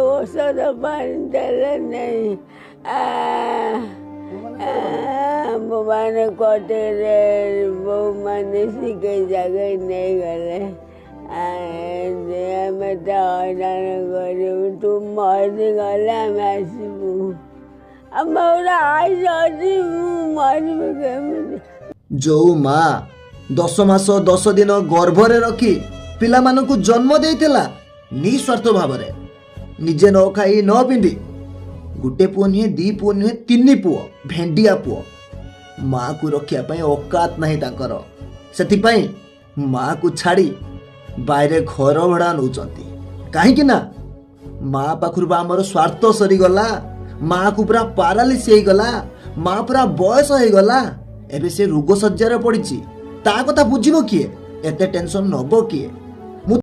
ଔଷଧ ପାଣି ଦେଲେ ନାହିଁ ମାନେ କଟେଇରେ ବୋଉମାନେ ଶିଖେଇ ଜାଗେଇ ନେଇଗଲେ ଆମେ ତ ହଇରାଣ କରିବୁ ତୁ ମରିଗଲେ ଆମେ ଆସିବୁ ଆମ ଗୋଟେ ଆଇସ ଅଛି ମୁଁ ମରିବି କେମିତି। ଯୋଉ ମା 10 ମାସ 10 ଦିନ ଗର୍ଭରେ ରଖି ପିଲାମାନଙ୍କୁ ଜନ୍ମ ଦେଇଥିଲା ନିଃସ୍ୱାର୍ଥ ଭାବରେ ନିଜେ ନ ଖାଇ ନ ପିନ୍ଧି ଗୋଟେ ପୁଅ ନୁହେଁ 2 ପୁଅ ନୁହେଁ 3 ପୁଅ ଭେଣ୍ଡିଆ ପୁଅ ମାଆକୁ ରଖିବା ପାଇଁ ଅକାତ ନାହିଁ ତାଙ୍କର ସେଥିପାଇଁ ମାଆକୁ ଛାଡ଼ି ବାଇରେ ଘର ଭଡ଼ା ନେଉଛନ୍ତି କାହିଁକି ନା ମା ପାଖରୁ ବା ଆମର ସ୍ୱାର୍ଥ ସରିଗଲା ମାଆକୁ ପୁରା ପାରାଲିସ୍ ହେଇଗଲା ମା ପୁରା ବୟସ ହେଇଗଲା ଏବେ ସେ ରୋଗ ଶଯ୍ୟାରେ ପଡ଼ିଛି ତା କଥା ବୁଝିବ କିଏ ଏତେ ଟେନସନ୍ ନବ କିଏ।